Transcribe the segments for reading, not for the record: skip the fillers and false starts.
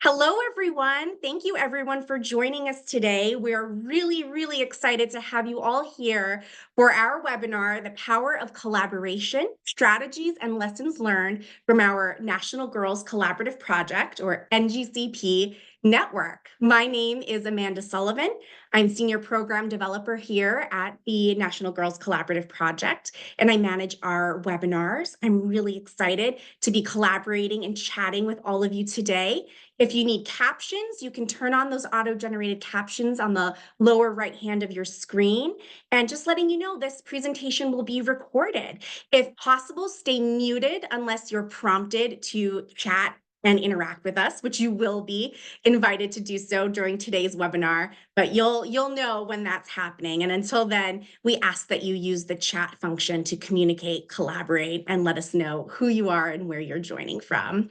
Hello, everyone. Thank you, everyone, for joining us today. We're really excited to have you all here for our webinar, The Power of Collaboration, Strategies and Lessons Learned from our National Girls Collaborative Project, or NGCP network. My name is Amanda Sullivan. I'm Senior Program Developer here at the National Girls Collaborative Project, and I manage our webinars. I'm really excited to be collaborating and chatting with all of you today. If you need captions, you can turn on those auto-generated captions on the lower right hand of your screen. And just letting you know, this presentation will be recorded. If possible, stay muted unless you're prompted to chat and interact with us, which you will be invited to do so during today's webinar, but you'll know when that's happening. And until then, we ask that you use the chat function to communicate, collaborate, and let us know who you are and where you're joining from.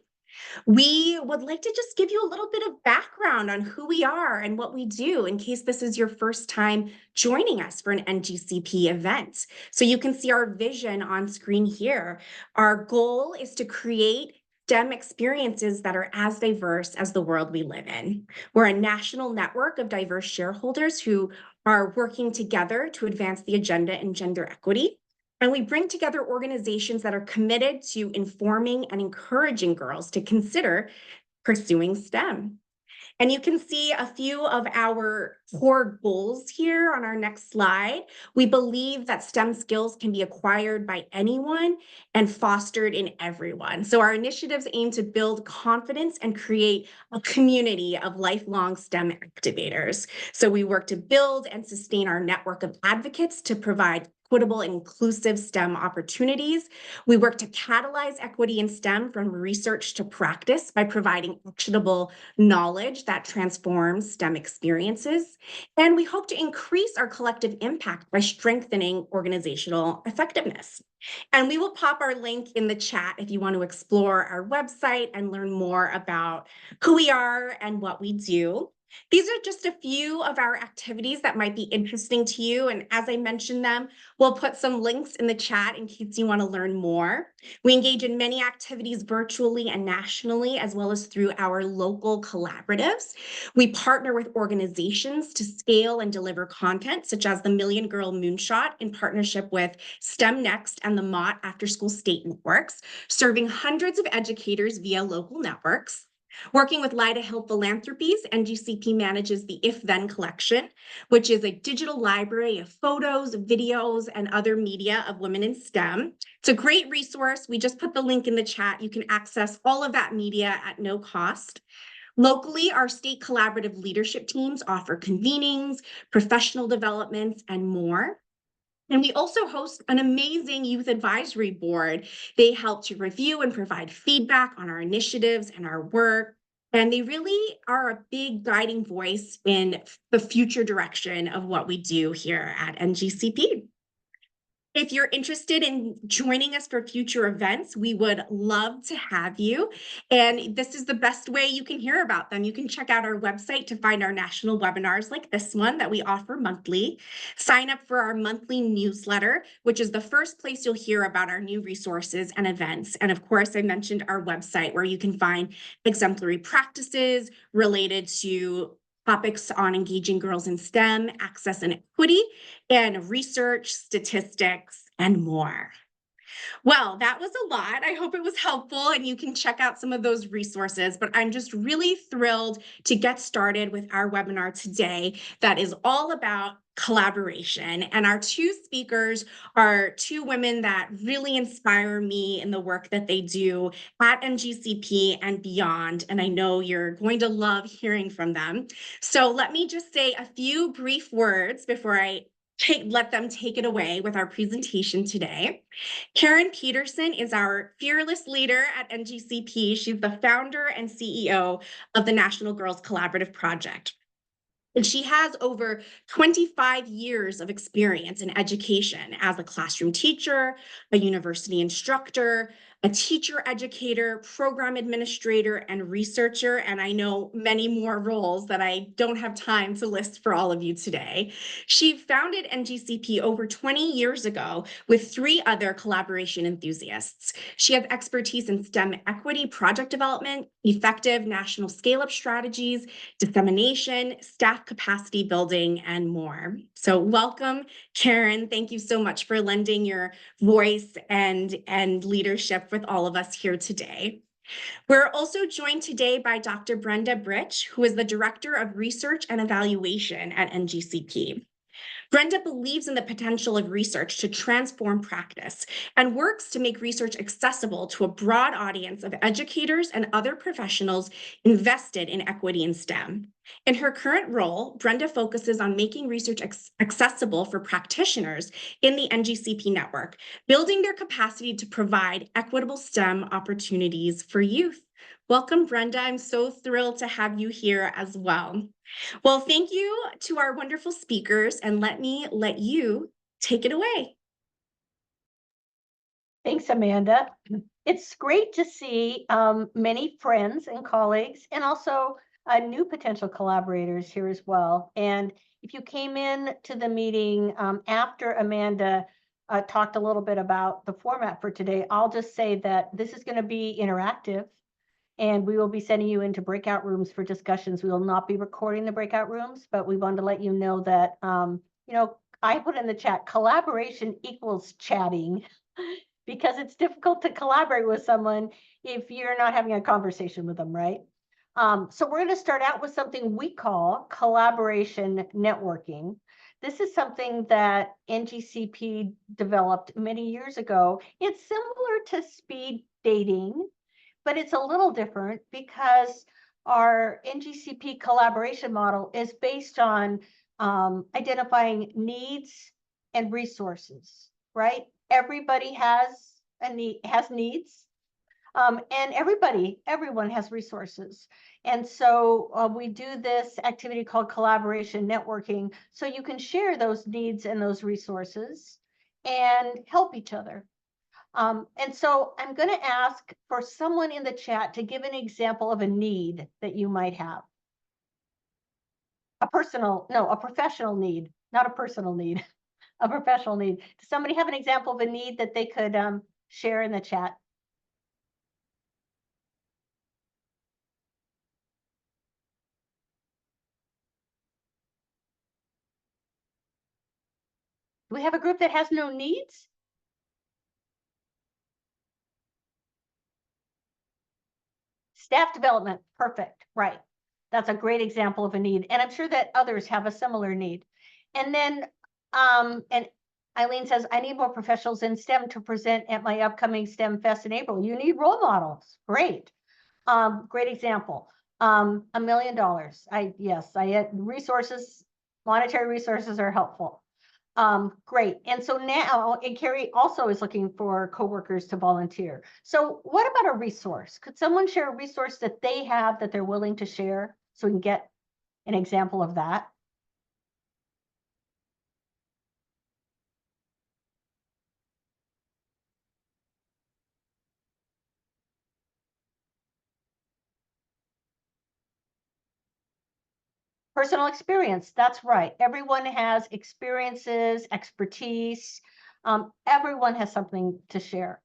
We would like to just give you a little bit of background on who we are and what we do in case this is your first time joining us for an NGCP event. So you can see our vision on screen here. Our goal is to create STEM experiences that are as diverse as the world we live in. We're a national network of diverse shareholders who are working together to advance the agenda in gender equity. And we bring together organizations that are committed to informing and encouraging girls to consider pursuing STEM. And you can see a few of our core goals here on our next slide. We believe that STEM skills can be acquired by anyone and fostered in everyone. So our initiatives aim to build confidence and create a community of lifelong STEM activators. So we work to build and sustain our network of advocates to provide equitable and inclusive STEM opportunities. We work to catalyze equity in STEM from research to practice by providing actionable knowledge that transforms STEM experiences. And we hope to increase our collective impact by strengthening organizational effectiveness. And we will pop our link in the chat if you want to explore our website and learn more about who we are and what we do. These are just a few of our activities that might be interesting to you. And as I mentioned them, we'll put some links in the chat in case you want to learn more. We engage in many activities virtually and nationally, as well as through our local collaboratives. We partner with organizations to scale and deliver content, such as the Million Girl Moonshot in partnership with STEM Next and the Mott After School State Networks, serving hundreds of educators via local networks. Working with Lida Hill Philanthropies, NGCP manages the If Then collection, which is a digital library of photos, videos, and other media of women in STEM. It's a great resource. We just put the link in the chat. You can access all of that media at no cost. Locally, our state collaborative leadership teams offer convenings, professional developments, and more. And we also host an amazing youth advisory board. They help to review and provide feedback on our initiatives and our work. And they really are a big guiding voice in the future direction of what we do here at NGCP. If you're interested in joining us for future events, we would love to have you. And this is the best way you can hear about them. You can check out our website to find our national webinars like this one that we offer monthly. Sign up for our monthly newsletter, which is the first place you'll hear about our new resources and events. And of course, I mentioned our website where you can find exemplary practices related to topics on engaging girls in STEM, access and equity, and research, statistics, and more. Well, that was a lot. I hope it was helpful and you can check out some of those resources, but I'm just really thrilled to get started with our webinar today that is all about collaboration. And our two speakers are two women that really inspire me in the work that they do at NGCP and beyond. And I know you're going to love hearing from them. So let me just say a few brief words before I let them take it away with our presentation today. Karen Peterson is our fearless leader at NGCP. She's the founder and CEO of the National Girls Collaborative Project. And she has over 25 years of experience in education as a classroom teacher, a university instructor, a teacher educator, program administrator, and researcher, and I know many more roles that I don't have time to list for all of you today. She founded NGCP over 20 years ago with 3 other collaboration enthusiasts. She has expertise in STEM equity project development, effective national scale-up strategies, dissemination, staff capacity building, and more. So welcome, Karen. Thank you so much for lending your voice and leadership with all of us here today. We're also joined today by Dr. Brenda Britch, who is the Director of Research and Evaluation at NGCP. Brenda believes in the potential of research to transform practice and works to make research accessible to a broad audience of educators and other professionals invested in equity in STEM. In her current role, Brenda focuses on making research accessible for practitioners in the NGCP network, building their capacity to provide equitable STEM opportunities for youth. Welcome, Brenda. I'm so thrilled to have you here as well. Well, thank you to our wonderful speakers, and let you take it away. Thanks, Amanda. It's great to see many friends and colleagues, and also new potential collaborators here as well. And if you came in to the meeting after Amanda talked a little bit about the format for today, I'll just say that this is going to be interactive, and we will be sending you into breakout rooms for discussions. We will not be recording the breakout rooms, but we wanted to let you know that, I put in the chat, collaboration equals chatting, because it's difficult to collaborate with someone if you're not having a conversation with them, right? So we're going to start out with something we call collaboration networking. This is something that NGCP developed many years ago. It's similar to speed dating, but it's a little different because our NGCP collaboration model is based on identifying needs and resources, right? Everybody has needs, and everyone has resources. And so we do this activity called collaboration networking, so you can share those needs and those resources and help each other. And so I'm going to ask for someone in the chat to give an example of a need that you might have. A professional need, not a personal need, a professional need. Does somebody have an example of a need that they could share in the chat? Do we have a group that has no needs? Staff development, perfect, right. That's a great example of a need. And I'm sure that others have a similar need. And then, and Eileen says, I need more professionals in STEM to present at my upcoming STEM Fest in April. You need role models, great. Great example. $1 million. Resources, monetary resources are helpful. Great. And so now, and Carrie also is looking for coworkers to volunteer. So what about a resource? Could someone share a resource that they have that they're willing to share so we can get an example of that? Personal experience, that's right. Everyone has experiences, expertise. Everyone has something to share.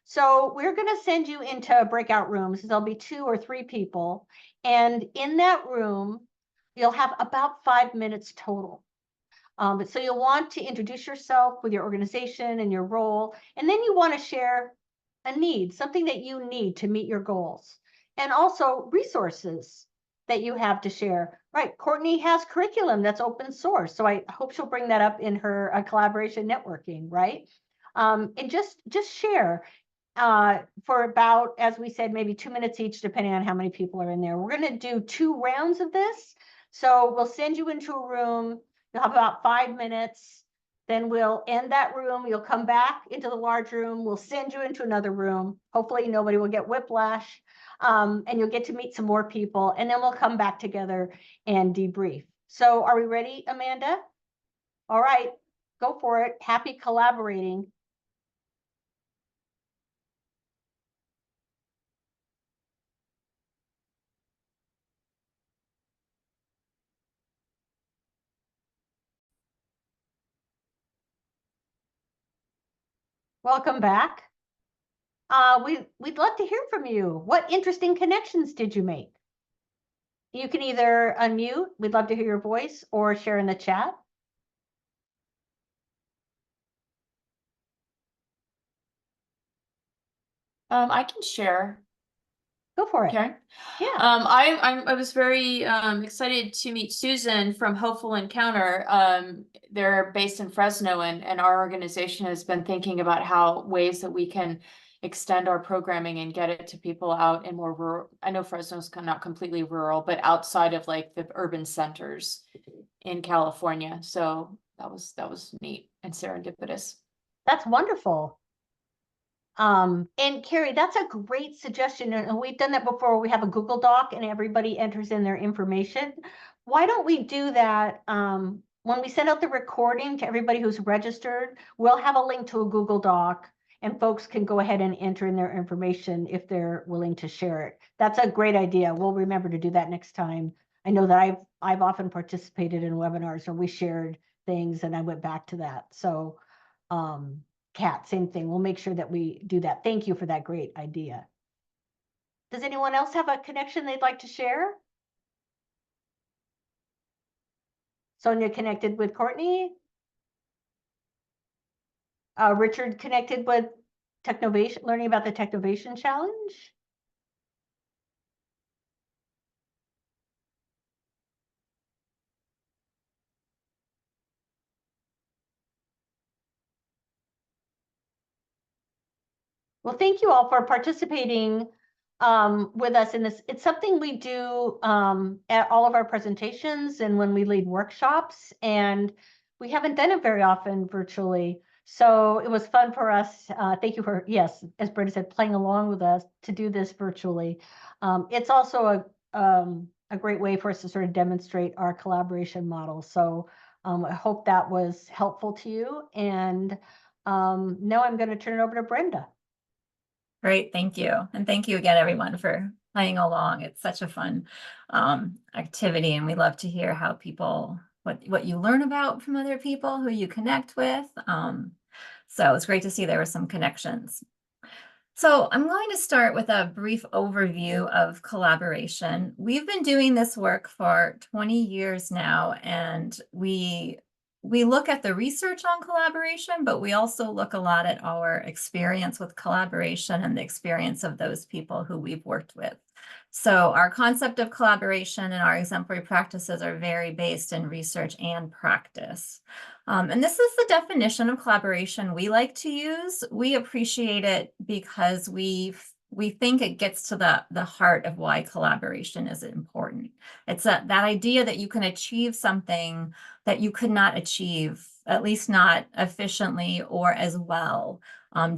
So we're going to send you into breakout rooms. There'll be 2 or 3 people. And in that room, you'll have about 5 minutes total. So you'll want to introduce yourself with your organization and your role. And then you want to share a need, something that you need to meet your goals. And also resources that you have to share. Right, Courtney has curriculum that's open source. So I hope she'll bring that up in her collaboration networking, right? And just share for about, as we said, maybe 2 minutes each, depending on how many people are in there. We're going to do 2 rounds of this. So we'll send you into a room. You'll have about 5 minutes. Then we'll end that room. You'll come back into the large room. We'll send you into another room. Hopefully nobody will get whiplash. And you'll get to meet some more people. And then we'll come back together and debrief. So are we ready, Amanda? All right, go for it. Happy collaborating. Welcome back. We'd love to hear from you. What interesting connections did you make? You can either unmute, we'd love to hear your voice, or share in the chat. I can share. Go for it. Okay. Yeah. I was very excited to meet Susan from Hopeful Encounter. They're based in Fresno, and our organization has been thinking about how ways that we can extend our programming and get it to people out in more rural. I know Fresno's not completely rural, but outside of like the urban centers in California. So that was neat and serendipitous. That's wonderful. And Carrie, that's a great suggestion. And we've done that before. We have a Google Doc and everybody enters in their information. Why don't we do that? When we send out the recording to everybody who's registered, we'll have a link to a Google Doc and folks can go ahead and enter in their information if they're willing to share it. That's a great idea. We'll remember to do that next time. I know that I've often participated in webinars where we shared things and I went back to that. So, Kat, same thing. We'll make sure that we do that. Thank you for that great idea. Does anyone else have a connection they'd like to share? Sonia connected with Courtney. Richard connected with Technovation, learning about the Technovation Challenge. Well, thank you all for participating with us in this. It's something we do at all of our presentations and when we lead workshops, and we haven't done it very often virtually. So it was fun for us. Thank you for, yes, as Brenda said, playing along with us to do this virtually. It's also a great way for us to sort of demonstrate our collaboration model. So I hope that was helpful to you. And now I'm going to turn it over to Brenda. Great, thank you. And thank you again, everyone, for playing along. It's such a fun activity, and we love to hear how people, what you learn about from other people who you connect with. So it's great to see there were some connections. So I'm going to start with a brief overview of collaboration. We've been doing this work for 20 years now, and we look at the research on collaboration, but we also look a lot at our experience with collaboration and the experience of those people who we've worked with. So our concept of collaboration and our exemplary practices are very based in research and practice. And this is the definition of collaboration we like to use. We appreciate it because we think it gets to the heart of why collaboration is important. It's that idea that you can achieve something that you could not achieve, at least not efficiently or as well,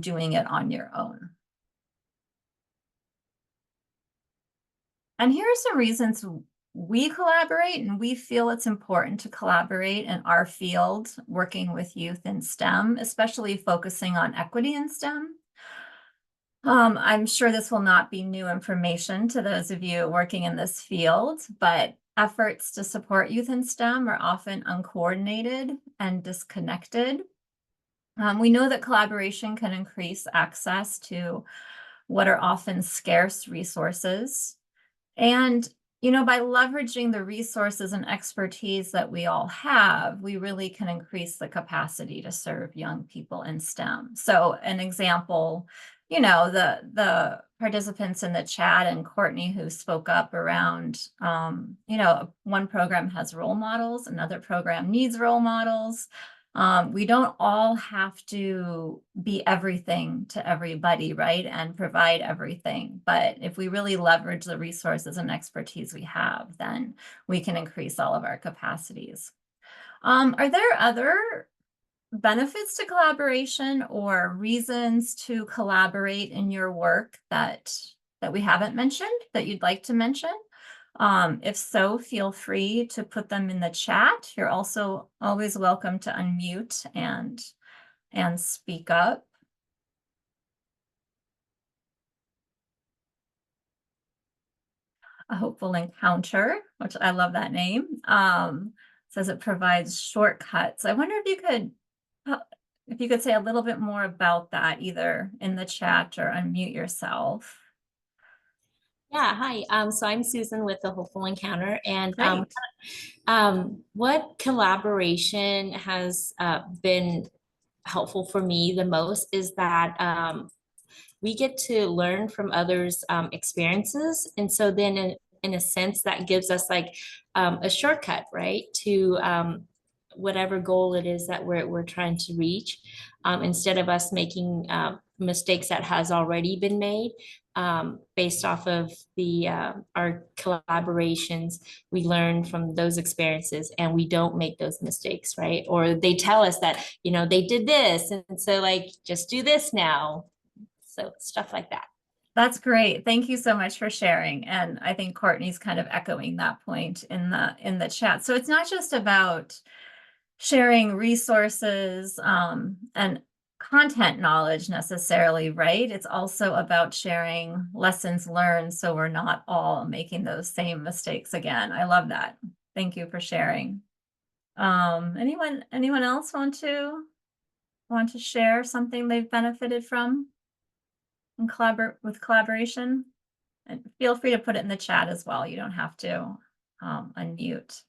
doing it on your own. And here are some reasons we collaborate and we feel it's important to collaborate in our field, working with youth in STEM, especially focusing on equity in STEM. I'm sure this will not be new information to those of you working in this field, but efforts to support youth in STEM are often uncoordinated and disconnected. We know that collaboration can increase access to what are often scarce resources. And, by leveraging the resources and expertise that we all have, we really can increase the capacity to serve young people in STEM. So an example, the participants in the chat and Courtney who spoke up around, one program has role models, another program needs role models. We don't all have to be everything to everybody, right? And provide everything. But if we really leverage the resources and expertise we have, then we can increase all of our capacities. Are there other benefits to collaboration or reasons to collaborate in your work that we haven't mentioned that you'd like to mention? If so, feel free to put them in the chat. You're also always welcome to unmute and speak up. A hopeful encounter, which I love that name, says it provides shortcuts. I wonder if you could if you could say a little bit more about that, either in the chat or unmute yourself. Yeah, hi. So I'm Susan with the Hopeful Encounter, and Great. what collaboration has been helpful for me the most is that we get to learn from others' experiences, and so then in a sense that gives us like a shortcut, right, to whatever goal it is that we're trying to reach, instead of us making mistakes that has already been made. Based off of the our collaborations, we learn from those experiences and we don't make those mistakes, right? Or they tell us that, you know, they did this, and so like just do this now. So stuff like that. That's great. Thank you so much for sharing. And I think Courtney's kind of echoing that point in the chat. So it's not just about sharing resources and content knowledge necessarily, right? It's also about sharing lessons learned so we're not all making those same mistakes again. I love that. Thank you for sharing. Anyone else want to share something they've benefited from in collaboration? And feel free to put it in the chat as well. You don't have to unmute,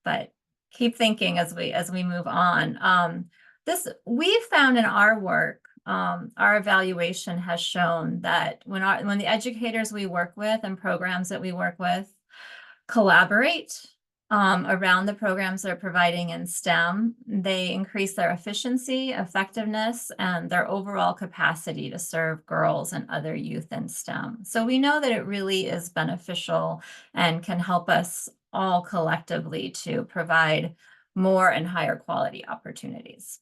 but keep thinking as we move on. This we've found in our work, our evaluation has shown that when the educators we work with and programs that we work with collaborate around the programs they're providing in STEM, they increase their efficiency, effectiveness, and their overall capacity to serve girls and other youth in STEM. So we know that it really is beneficial and can help us all collectively to provide more and higher quality opportunities.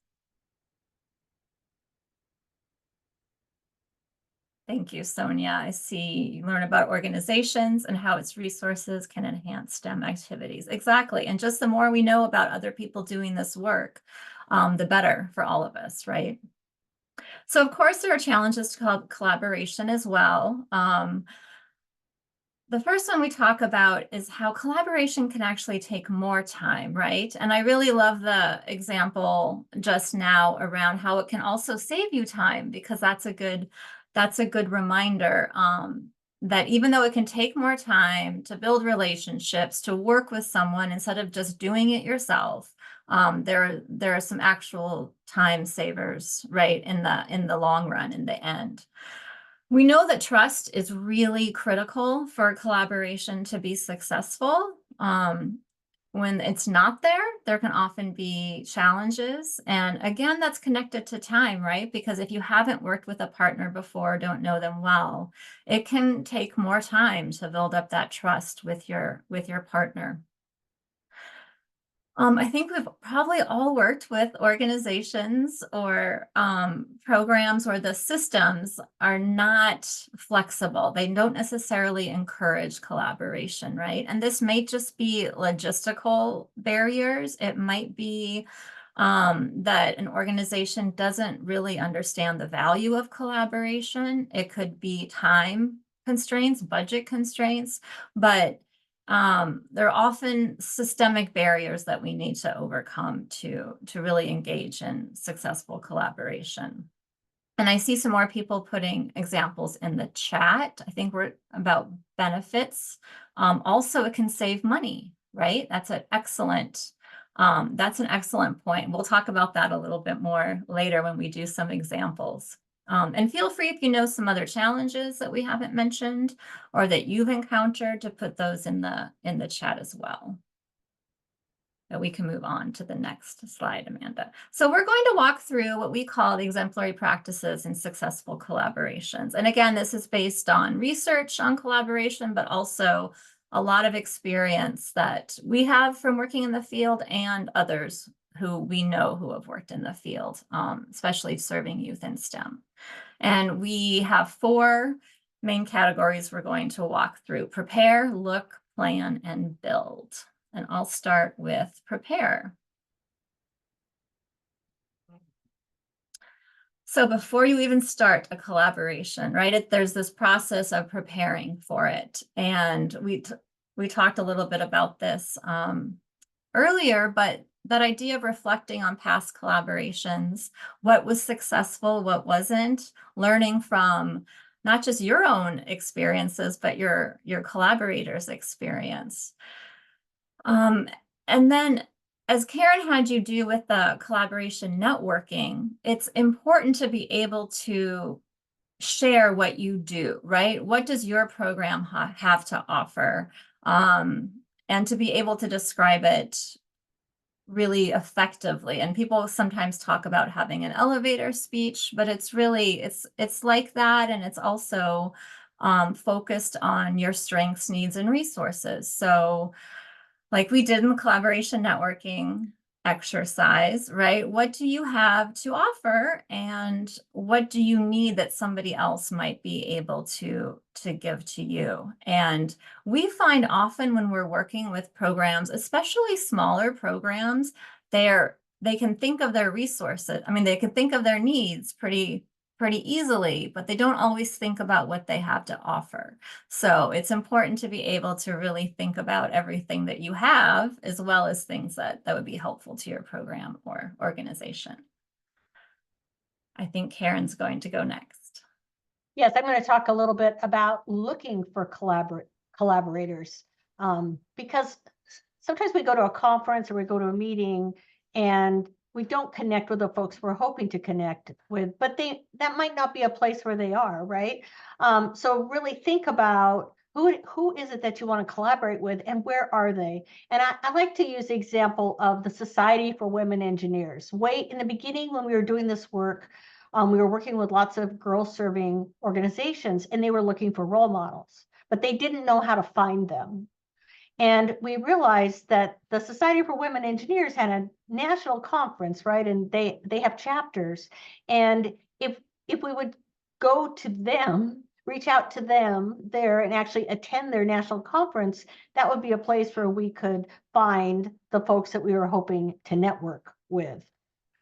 Thank you, Sonia. I see you learn about organizations and how its resources can enhance STEM activities. Exactly. And just the more we know about other people doing this work, the better for all of us, right? So of course, there are challenges to collaboration as well. The first one we talk about is how collaboration can actually take more time, right? And I really love the example just now around how it can also save you time, because that's a good reminder that even though it can take more time to build relationships, to work with someone instead of just doing it yourself, there are some actual time savers, right, in the long run, in the end. We know that trust is really critical for collaboration to be successful. When it's not there, there can often be challenges. And again, that's connected to time, right? Because if you haven't worked with a partner before, don't know them well, it can take more time to build up that trust with your partner. I think we've probably all worked with organizations or programs where the systems are not flexible. They don't necessarily encourage collaboration, right? And this may just be logistical barriers. It might be that an organization doesn't really understand the value of collaboration. It could be time constraints, budget constraints, but there are often systemic barriers that we need to overcome to really engage in successful collaboration. And I see some more people putting examples in the chat. I think we're about benefits. Also, it can save money, right? That's an excellent point. We'll talk about that a little bit more later when we do some examples. And feel free, if you know some other challenges that we haven't mentioned or that you've encountered, to put those in the chat as well. But we can move on to the next slide, Amanda. So we're going to walk through what we call the exemplary practices in successful collaborations. And again, this is based on research on collaboration, but also a lot of experience that we have from working in the field and others who we know who have worked in the field, especially serving youth in STEM. And we have 4 main categories we're going to walk through: prepare, look, plan, and build. And I'll start with prepare. So before you even start a collaboration, right, there's this process of preparing for it. And we talked a little bit about this earlier, but that idea of reflecting on past collaborations, what was successful, what wasn't, learning from not just your own experiences, but your collaborators' experience. And then, as Karen had you do with the collaboration networking, it's important to be able to share what you do, right? What does your program have to offer? And to be able to describe it really effectively. And people sometimes talk about having an elevator speech, but it's really, it's like that. And it's also focused on your strengths, needs, and resources. So like we did in the collaboration networking exercise, right? What do you have to offer, and what do you need that somebody else might be able to give to you? And we find often when we're working with programs, especially smaller programs, they can think of their resources. I mean, they can think of their needs pretty easily, but they don't always think about what they have to offer. So it's important to be able to really think about everything that you have, as well as things that would be helpful to your program or organization. I think Karen's going to go next. Yes, I'm going to talk a little bit about looking for collaborators, because sometimes we go to a conference or we go to a meeting and we don't connect with the folks we're hoping to connect with, but that might not be a place where they are, right? So really think about who is it that you want to collaborate with, and where are they? And I like to use the example of the Society for Women Engineers. Way in the beginning, when we were doing this work, we were working with lots of girl-serving organizations, and they were looking for role models, but they didn't know how to find them. And we realized that the Society for Women Engineers had a national conference, right? And they have chapters. And if we would go to them, reach out to them there and actually attend their national conference, that would be a place where we could find the folks that we were hoping to network with.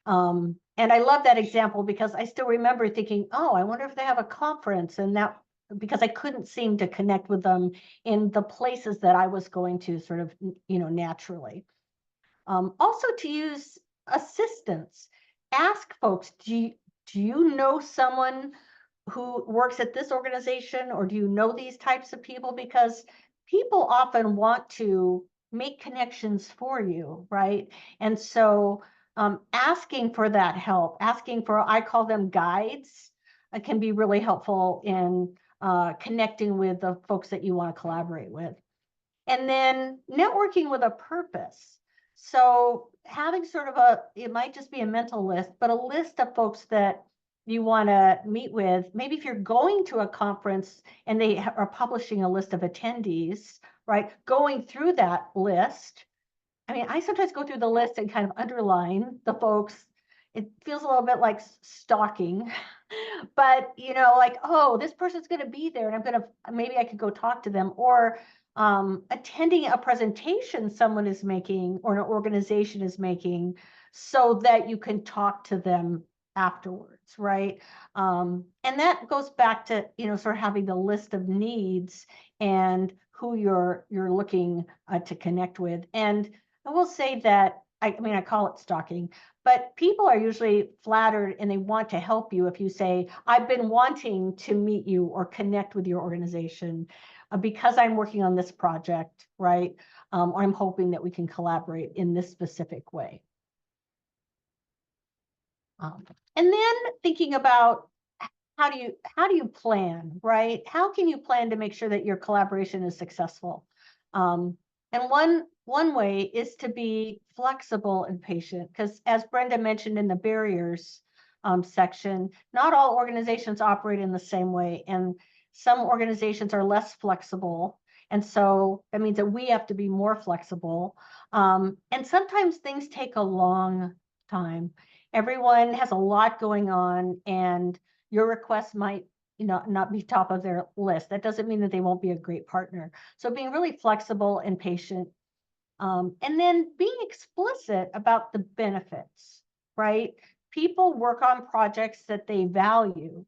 And I love that example because I still remember thinking, oh, I wonder if they have a conference, and that because I couldn't seem to connect with them in the places that I was going to sort of, naturally. Also to use assistance, ask folks, do you know someone who works at this organization, or do you know these types of people? Because people often want to make connections for you, right? And so asking for that help, asking for, I call them guides, can be really helpful in connecting with the folks that you want to collaborate with. And then networking with a purpose. So having sort of it might just be a mental list, but a list of folks that you want to meet with. Maybe if you're going to a conference and they are publishing a list of attendees, right? Going through that list. I mean, I sometimes go through the list and kind of underline the folks. It feels a little bit like stalking, but like, oh, this person's going to be there, and maybe I could go talk to them, or attending a presentation someone is making or an organization is making, so that you can talk to them afterwards, right? And that goes back to sort of having the list of needs and who you're looking to connect with. And I will say that I call it stalking, but people are usually flattered and they want to help you if you say, I've been wanting to meet you or connect with your organization because I'm working on this project, right? Or I'm hoping that we can collaborate in this specific way. And then thinking about how do you plan, right? How can you plan to make sure that your collaboration is successful? And one way is to be flexible and patient, because as Brenda mentioned in the barriers section, not all organizations operate in the same way, and some organizations are less flexible. And so that means that we have to be more flexible. And sometimes things take a long time. Everyone has a lot going on, and your request might not be top of their list. That doesn't mean that they won't be a great partner. So being really flexible and patient, and then being explicit about the benefits, right? People work on projects that they value.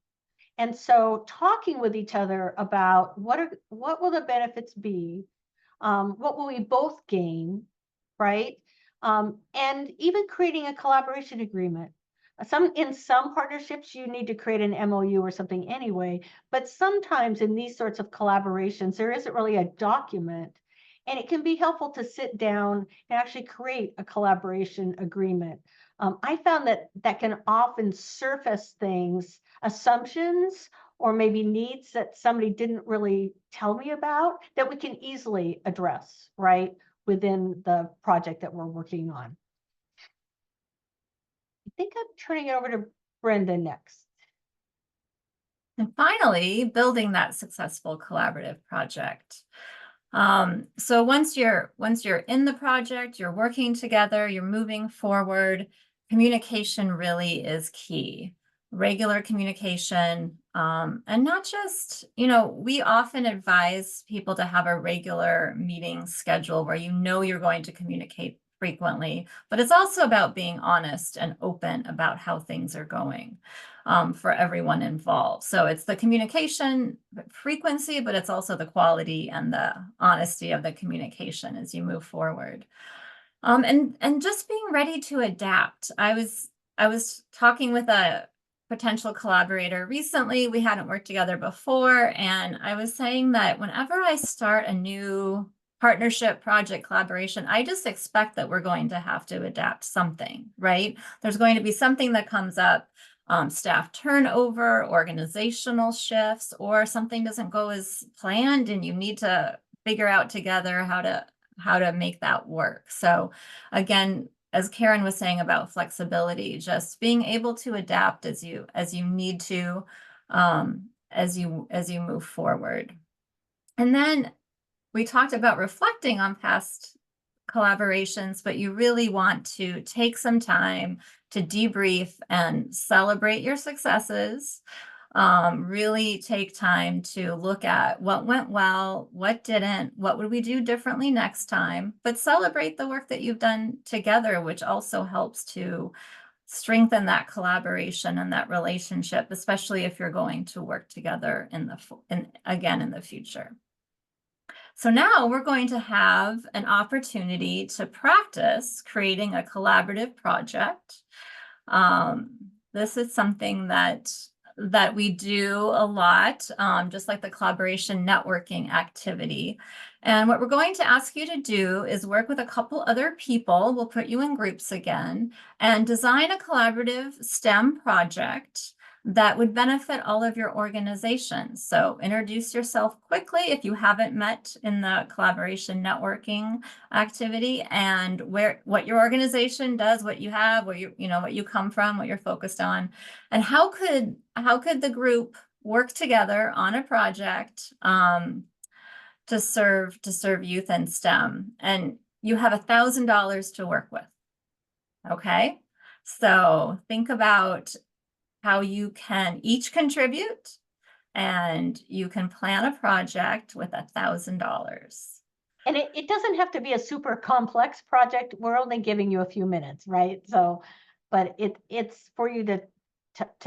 And so talking with each other about what will the benefits be? What will we both gain, right? And even creating a collaboration agreement. In some partnerships, you need to create an MOU or something anyway, but sometimes in these sorts of collaborations, there isn't really a document. And it can be helpful to sit down and actually create a collaboration agreement. I found that can often surface things, assumptions, or maybe needs that somebody didn't really tell me about that we can easily address, right, within the project that we're working on. I think I'm turning it over to Brenda next. And finally, building that successful collaborative project. So once you're in the project, you're working together, you're moving forward, communication really is key. Regular communication, and not just, we often advise people to have a regular meeting schedule where you're going to communicate frequently, but it's also about being honest and open about how things are going. For everyone involved. So it's the communication frequency, but it's also the quality and the honesty of the communication as you move forward. And just being ready to adapt. I was talking with a potential collaborator recently. We hadn't worked together before, and I was saying that whenever I start a new partnership, project, collaboration, I just expect that we're going to have to adapt something, right? There's going to be something that comes up. Staff turnover, organizational shifts, or something doesn't go as planned and you need to figure out together how to make that work. So again, as Karen was saying about flexibility, just being able to adapt as you need to, as you move forward. And then we talked about reflecting on past collaborations, but you really want to take some time to debrief and celebrate your successes. Really take time to look at what went well, what didn't, what would we do differently next time, but celebrate the work that you've done together, which also helps to strengthen that collaboration and that relationship, especially if you're going to work together in the future. So now we're going to have an opportunity to practice creating a collaborative project. This is something that we do a lot, just like the collaboration networking activity. And what we're going to ask you to do is work with a couple other people. We'll put you in groups again and design a collaborative STEM project that would benefit all of your organizations. So introduce yourself quickly if you haven't met in the collaboration networking activity, and what your organization does, what you have, what you come from, what you're focused on, and how could the group work together on a project to serve youth in STEM. And you have $1,000 to work with. Okay, so think about how you can each contribute, and you can plan a project with $1,000. And it doesn't have to be a super complex project. We're only giving you a few minutes, right? So, but it's for you to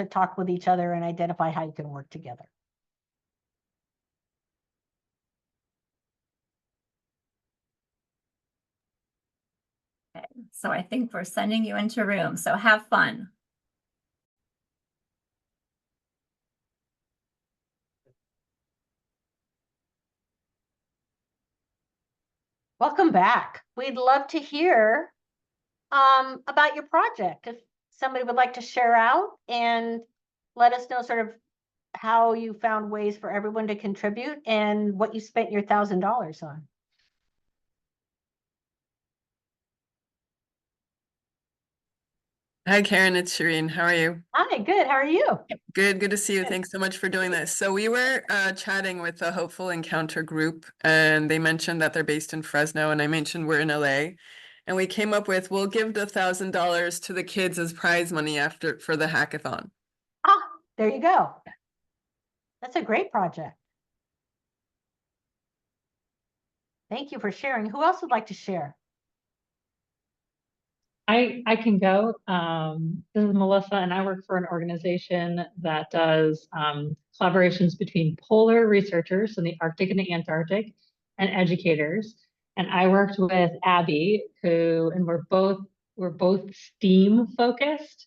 talk with each other and identify how you can work together. Okay, so I think we're sending you into room, so have fun. Welcome back. We'd love to hear about your project. If somebody would like to share out and let us know sort of how you found ways for everyone to contribute and what you spent your $1,000 on. Hi, Karen, it's Shireen. How are you? Hi, good. How are you? Good to see you. Good. Thanks so much for doing this. So we were chatting with the Hopeful Encounter group, and they mentioned that they're based in Fresno, and I mentioned we're in LA. And we came up with, we'll give the $1,000 to the kids as prize money for the hackathon. Ah, there you go. That's a great project. Thank you for sharing. Who else would like to share? I can go. This is Melissa, and I work for an organization that does collaborations between polar researchers in the Arctic and the Antarctic and educators. and I worked with Abby, and we're both STEAM focused.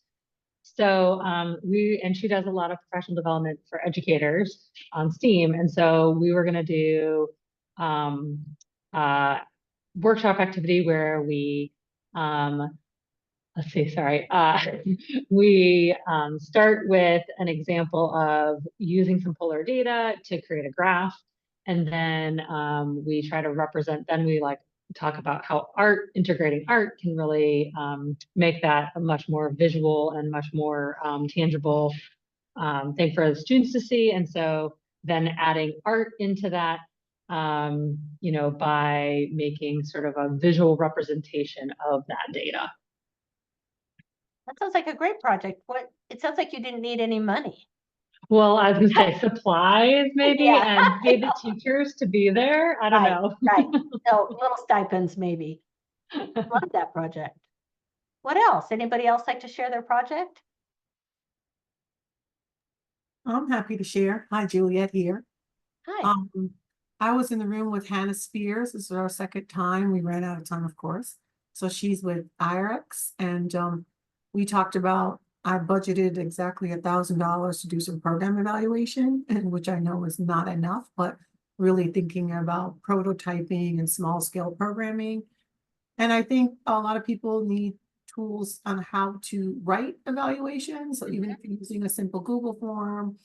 So and she does a lot of professional development for educators on STEAM. And so we were going to do workshop activity where we let's see, sorry. We start with an example of using some polar data to create a graph. And then we try to represent, then we talk about how integrating art can really make that a much more visual and much more tangible thing for the students to see. And so then adding art into that, by making sort of a visual representation of that data. That sounds like a great project. It sounds like you didn't need any money. Well, I was gonna say supplies maybe, Yeah. and pay the teachers to be there. I don't know. Right. So little stipends maybe. Love that project. What else? Anybody else like to share their project? I'm happy to share. Hi, Juliet here. Hi. I was in the room with Hannah Spears. This is our second time. We ran out of time, of course. So she's with IREX, and we talked about, I budgeted exactly $1,000 to do some program evaluation, and which I know is not enough, but really thinking about prototyping and small scale programming. And I think a lot of people need tools on how to write evaluations. So even if you're using a simple Google form,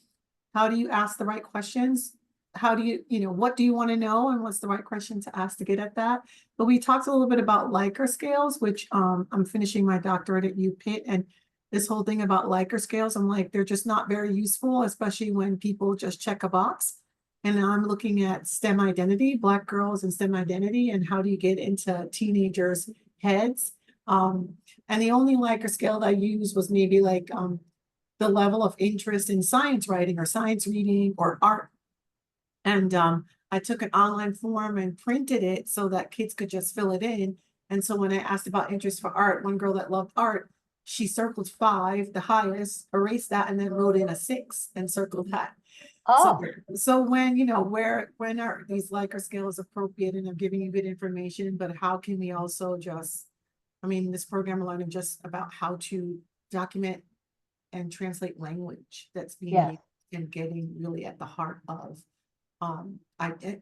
how do you ask the right questions? How do you, what do you want to know, and what's the right question to ask to get at that? But we talked a little bit about Likert scales, which I'm finishing my doctorate at UPitt, and this whole thing about Likert scales, I'm like, they're just not very useful, especially when people just check a box. And I'm looking at STEM identity, Black girls and STEM identity, and how do you get into teenagers' heads? And the only Likert scale that I used was maybe like the level of interest in science writing or science reading or art. And I took an online form and printed it so that kids could just fill it in. And so when I asked about interest for art, one girl that loved art, she circled 5, the highest, erased that, and then wrote in a 6 and circled that. Oh, So when, when are these Likert scales appropriate, and I'm giving you good information, but how can we also just, this program learning just about how to document and translate language that's being used, and getting really at the heart of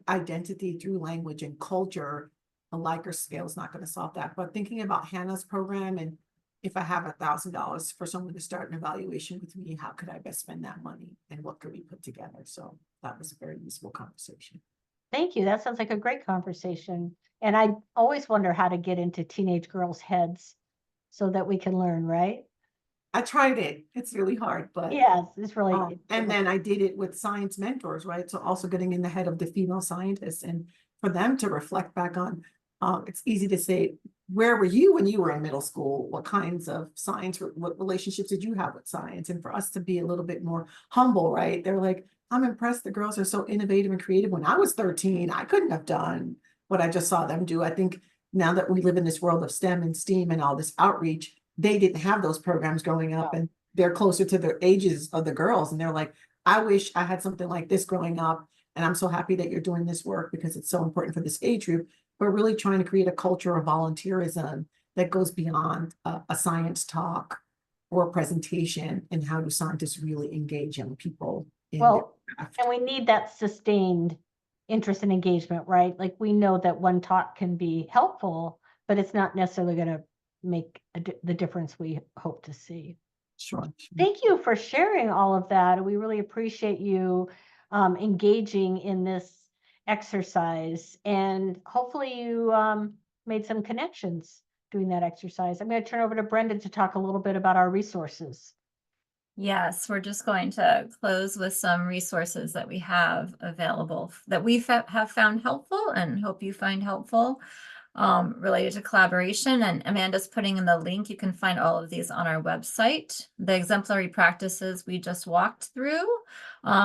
identity through language and culture. A Likert scale is not going to solve that. But thinking about Hannah's program, and if I have $1,000 for someone to start an evaluation with me, how could I best spend that money, and what could we put together? So that was a very useful conversation. thank you. That sounds like a great conversation. And I always wonder how to get into teenage girls' heads so that we can learn, right? I tried it. It's really hard, but Yes, it's really. and then I did it with science mentors, right? So also getting in the head of the female scientists, and for them to reflect back on, it's easy to say, where were you when you were in middle school? What kinds of science, what relationships did you have with science? And for us to be a little bit more humble, right? They're like, I'm impressed the girls are so innovative and creative. When I was 13, I couldn't have done what I just saw them do. I think now that we live in this world of STEM and STEAM and all this outreach, they didn't have those programs growing up, and they're closer to the ages of the girls. And they're like, I wish I had something like this growing up. And I'm so happy that you're doing this work because it's so important for this age group, but really trying to create a culture of volunteerism that goes beyond a science talk or a presentation, and how do scientists really engage young people in their craft. And we need that sustained interest and engagement, right? Like, we know that one talk can be helpful, but it's not necessarily going to make the difference we hope to see. Sure. Thank you for sharing all of that. We really appreciate you engaging in this exercise, and hopefully you made some connections doing that exercise. I'm going to turn over to Brendan to talk a little bit about our resources. Yes, we're just going to close with some resources that we have available that we have found helpful and hope you find helpful. Related to collaboration, and Amanda's putting in the link. You can find all of these on our website. The exemplary practices we just walked through.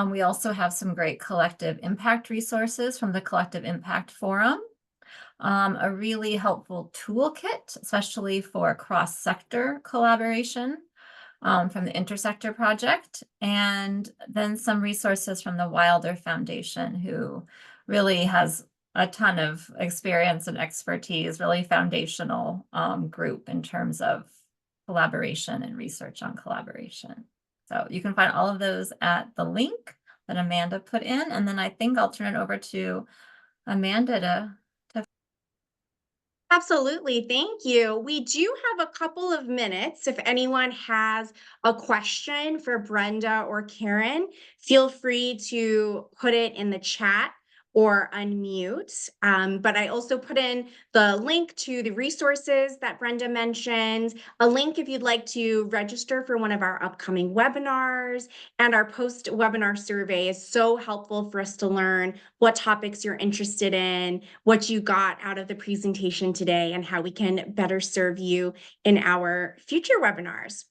We also have some great collective impact resources from the Collective Impact Forum. A really helpful toolkit, especially for cross-sector collaboration from the Intersector Project, and then some resources from the Wilder Foundation, who really has a ton of experience and expertise, really foundational group in terms of collaboration and research on collaboration. So you can find all of those at the link that Amanda put in, and then I think I'll turn it over to Amanda to Absolutely. Thank you. We do have a couple of minutes. If anyone has a question for Brenda or Karen, feel free to put it in the chat or unmute. But I also put in the link to the resources that Brenda mentioned, a link if you'd like to register for one of our upcoming webinars, and our post-webinar survey is so helpful for us to learn what topics you're interested in, what you got out of the presentation today, and how we can better serve you in our future webinars.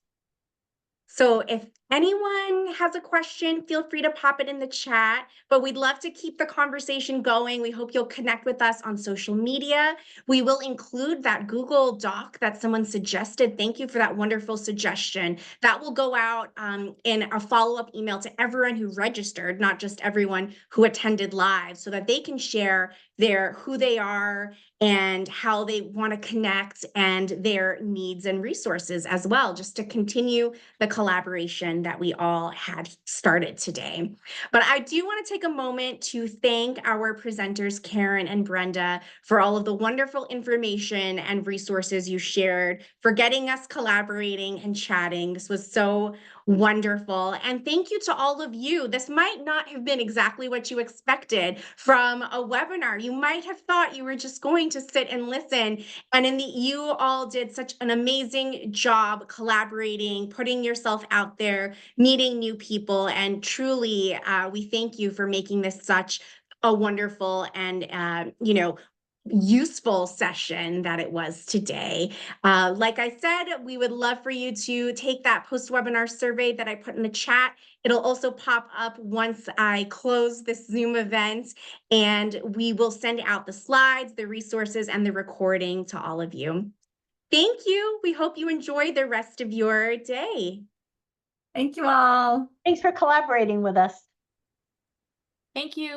So if anyone has a question, feel free to pop it in the chat, but we'd love to keep the conversation going. We hope you'll connect with us on social media. We will include that Google Doc that someone suggested. Thank you for that wonderful suggestion. That will go out in a follow-up email to everyone who registered, not just everyone who attended live, so that they can share who they are and how they want to connect and their needs and resources as well, just to continue the collaboration that we all had started today. But I do want to take a moment to thank our presenters, Karen and Brenda, for all of the wonderful information and resources you shared, for getting us collaborating and chatting. This was so wonderful. And thank you to all of you. This might not have been exactly what you expected from a webinar. You might have thought you were just going to sit and listen. And you all did such an amazing job collaborating, putting yourself out there, meeting new people. And truly, we thank you for making this such a wonderful and, useful session that it was today. Like I said, we would love for you to take that post-webinar survey that I put in the chat. It'll also pop up once I close this Zoom event, and we will send out the slides, the resources, and the recording to all of you. Thank you. We hope you enjoy the rest of your day. thank you all. Thanks for collaborating with us. Thank you.